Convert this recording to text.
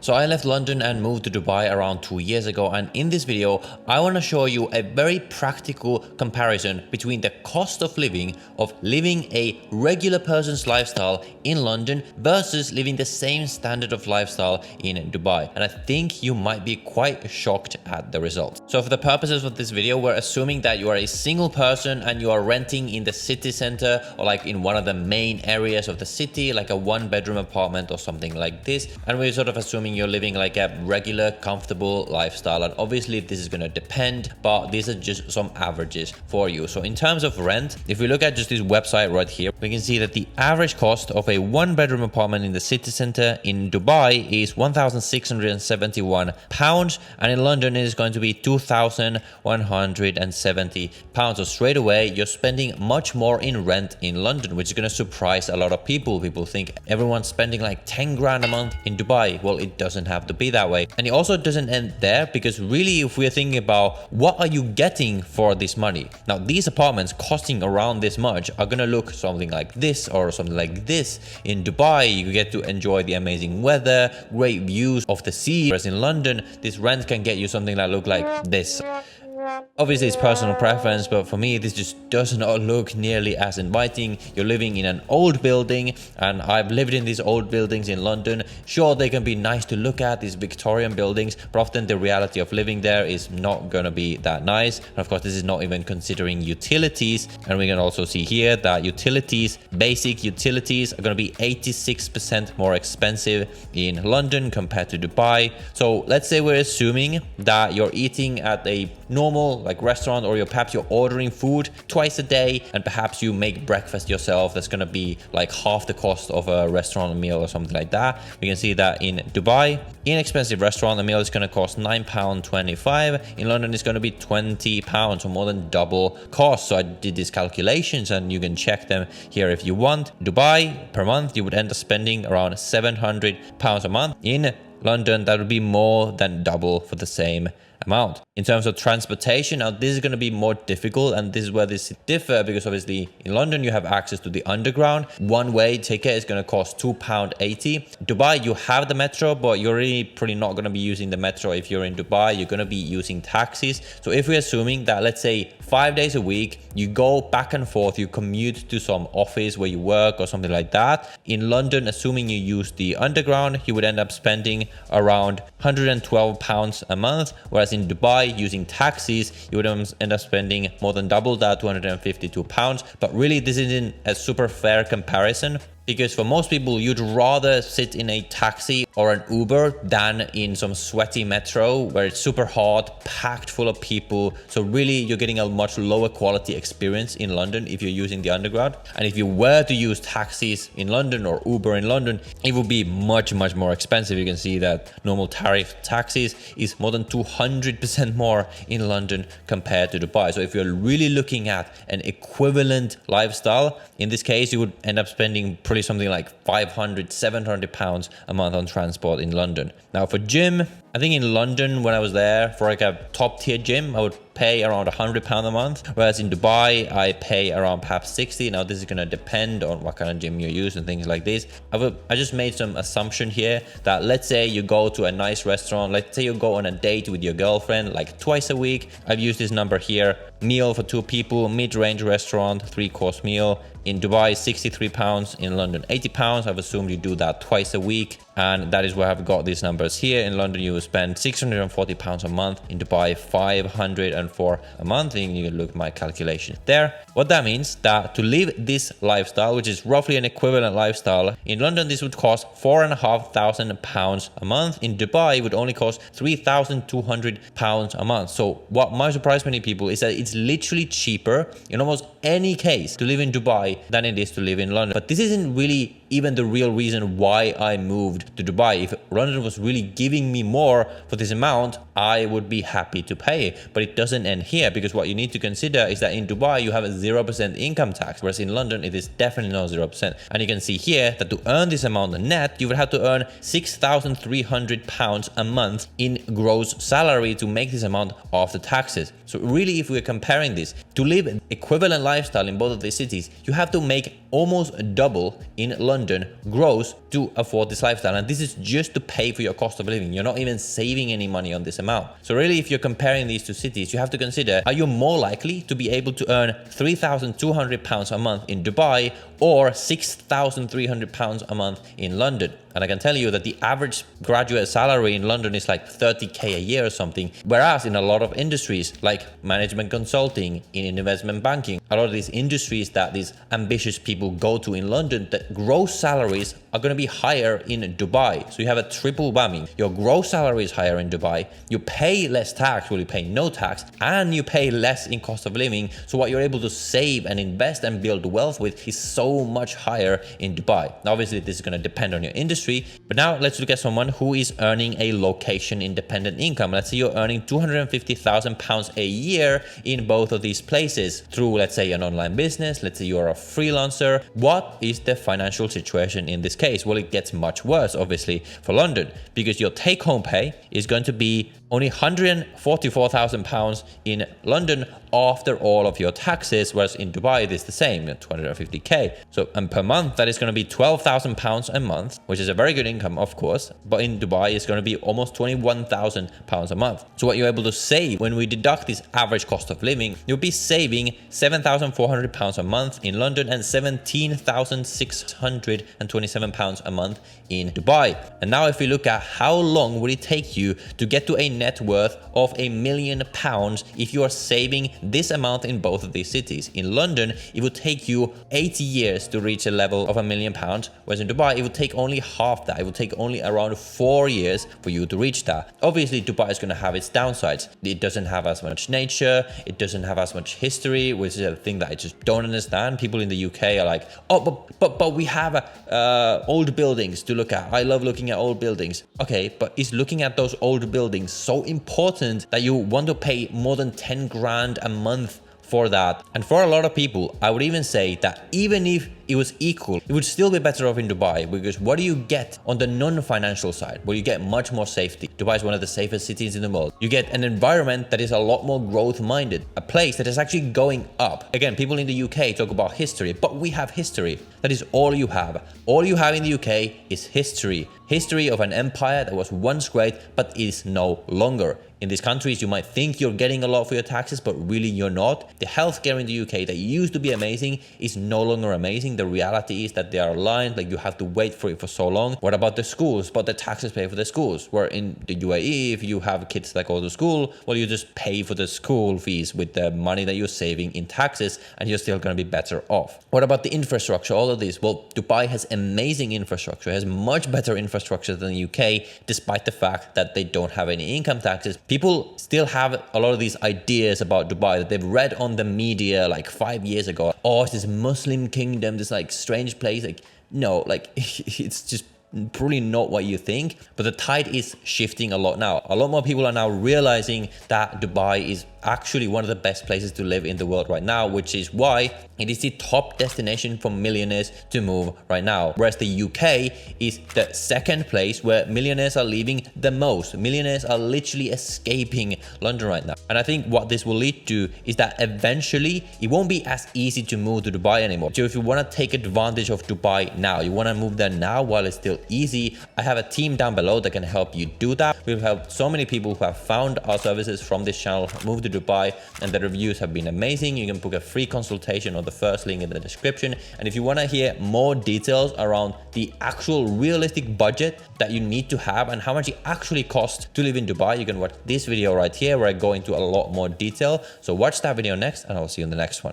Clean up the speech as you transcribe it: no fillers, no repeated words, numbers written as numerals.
So I left London and moved to Dubai around 2 years ago, and in this video I want to show you a very practical comparison between the cost of living a regular person's lifestyle in London versus living the same standard of lifestyle in Dubai. And I think you might be quite shocked at the results. So for the purposes of this video, we're assuming that you are a single person and you are renting in the city center or like in one of the main areas of the city, like a 1-bedroom apartment or something like this. And we're sort of assuming you're living like a regular, comfortable lifestyle. And obviously this is going to depend, but these are just some averages for you. So in terms of rent, if we look at just this website right here, we can see that the average cost of a 1-bedroom apartment in the city center in Dubai is £1,671, and in London it is going to be £2,170. So straight away you're spending much more in rent in London, which is going to surprise a lot of people. People think everyone's spending like 10 grand a month in Dubai. Well, it doesn't have to be that way. And it also doesn't end there, because really if we're thinking about what are you getting for this money, now these apartments costing around this much are gonna look something like this or something like this. In Dubai you get to enjoy the amazing weather, great views of the sea, whereas in London this rent can get you something that look like this. Obviously it's personal preference, but for me this just does not look nearly as inviting. You're living in an old building, and I've lived in these old buildings in London. Sure, they can be nice to look at, these Victorian buildings, but often the reality of living there is not gonna be that nice. And of course this is not even considering utilities, and we can also see here that utilities, basic utilities, are gonna be 86% more expensive in London compared to Dubai. So let's say we're assuming that you're eating at a normal like restaurant, or perhaps you're ordering food twice a day, and perhaps you make breakfast yourself. That's going to be like half the cost of a restaurant meal or something like that. We can see that in Dubai, inexpensive restaurant, the meal is going to cost £9.25. In London it's going to be £20, so more than double cost. So I did these calculations and you can check them here if you want. Dubai, per month you would end up spending around £700 a month. In London that would be more than double for the same amount. In terms of transportation, now this is going to be more difficult, and this is where this differ, because obviously in London you have access to the underground. One-way ticket is going to cost £2.80. Dubai, you have the metro, but you're really pretty not going to be using the metro. If you're in Dubai, you're going to be using taxis. So if we're assuming that, let's say 5 days a week you go back and forth, you commute to some office where you work or something like that, in London, assuming you use the underground, you would end up spending around £112 a month, whereas in Dubai, using taxis, you would end up spending more than double that, £252. But really this isn't a super fair comparison, because for most people you'd rather sit in a taxi or an Uber than in some sweaty metro where it's super hot, packed full of people. So really you're getting a much lower quality experience in London if you're using the underground. And if you were to use taxis in London or Uber in London, it would be much more expensive. You can see that normal tariff taxis is more than 200% more in London compared to Dubai. So if you're really looking at an equivalent lifestyle, in this case you would end up spending something like £500-700 a month on transport in London. Now for gym, I think in London when I was there for like a top tier gym, I would pay around £100 a month, whereas in Dubai I pay around perhaps 60. Now this is going to depend on what kind of gym you use and things like this. I just made some assumption here that let's say you go to a nice restaurant, let's say you go on a date with your girlfriend like twice a week. I've used this number here. Meal for 2 people, mid-range restaurant, 3-course meal. In Dubai, £63. In London, £80. I've assumed you do that twice a week, and that is where I've got these numbers here. In London, you will spend £640 a month. In Dubai, £504 a month. And you can look at my calculation there. What that means that to live this lifestyle, which is roughly an equivalent lifestyle, in London, this would cost £4,500 a month. In Dubai, it would only cost £3,200 a month. So what might surprise many people is that it's literally cheaper in almost any case to live in Dubai than it is to live in London. But this isn't really even the real reason why I moved to Dubai. If London was really giving me more for this amount, I would be happy to pay. But it doesn't end here, because what you need to consider is that in Dubai you have a 0% income tax, whereas in London it is definitely not 0%. And you can see here that to earn this amount net, you would have to earn £6,300 a month in gross salary to make this amount after taxes. So really, if we're comparing this, to live an equivalent lifestyle in both of these cities, you have to make almost double in London gross to afford this lifestyle. And this is just to pay for your cost of living. You're not even saving any money on this amount. So really, if you're comparing these two cities, you have to consider, are you more likely to be able to earn £3,200 a month in Dubai or £6,300 a month in London? And I can tell you that the average graduate salary in London is like 30k a year or something. Whereas in a lot of industries like management consulting, in investment banking, a lot of these industries that these ambitious people go to in London, the gross salaries are going to be higher in Dubai. So you have a triple whammy. Your gross salary is higher in Dubai. You pay less tax, well, you pay no tax, and you pay less in cost of living. So what you're able to save and invest and build wealth with is so much higher in Dubai. Now, obviously, this is going to depend on your industry. But now let's look at someone who is earning a location independent income. Let's say you're earning £250,000 a year in both of these places through, let's say, an online business. Let's say you're a freelancer. What is the financial situation in this case? Well, it gets much worse, obviously, for London, because your take-home pay is going to be only £144,000 in London after all of your taxes, whereas in Dubai it is the same, 250k. So, and per month, that is going to be £12,000 a month, which is a very good income, of course. But in Dubai, it's going to be almost £21,000 a month. So what you're able to save when we deduct this average cost of living, you'll be saving £7,400 a month in London and £17,627 a month in Dubai. And now if we look at how long would it take you to get to a net worth of £1 million if you are saving this amount in both of these cities. In London, it would take you 80 years to reach a level of £1 million, whereas in Dubai, it would take only half that. It would take only around 4 years for you to reach that. Obviously, Dubai is going to have its downsides. It doesn't have as much nature. It doesn't have as much history, which is a thing that I just don't understand. People in the UK are like, oh, but we have old buildings to look at. I love looking at old buildings. Okay, but is looking at those old buildings so important that you want to pay more than 10 grand a month for that? And for a lot of people, I would even say that even if it was equal, it would still be better off in Dubai, because what do you get on the non-financial side? Well, you get much more safety. Dubai is one of the safest cities in the world. You get an environment that is a lot more growth-minded, a place that is actually going up. Again, people in the UK talk about history, but we have history. That is all you have. All you have in the UK is history. History of an empire that was once great, but is no longer. In these countries, you might think you're getting a lot for your taxes, but really you're not. The healthcare in the UK that used to be amazing is no longer amazing. The reality is that they are aligned, like you have to wait for it for so long. What about the schools? But the taxes pay for the schools. Where in the UAE, if you have kids that go to school, well, you just pay for the school fees with the money that you're saving in taxes, and you're still going to be better off. What about the infrastructure? All of this? Well, Dubai has amazing infrastructure, has much better infrastructure than the UK, despite the fact that they don't have any income taxes. People still have a lot of these ideas about Dubai that they've read on the media like 5 years ago. Oh, it's this Muslim kingdom, this like strange place. Like, no, like it's just probably not what you think. But the tide is shifting a lot now. A lot more people are now realizing that Dubai is actually one of the best places to live in the world right now, which is why it is the top destination for millionaires to move right now. Whereas the UK is the second place where millionaires are leaving the most. Millionaires are literally escaping London right now. And I think what this will lead to is that eventually it won't be as easy to move to Dubai anymore. So if you want to take advantage of Dubai now, you want to move there now while it's still easy, I have a team down below that can help you do that. We've helped so many people who have found our services from this channel move to Dubai, and the reviews have been amazing. You can book a free consultation on the first link in the description. And if you want to hear more details around the actual realistic budget that you need to have and how much it actually costs to live in Dubai, you can watch this video right here where I go into a lot more detail. So watch that video next, and I'll see you in the next one.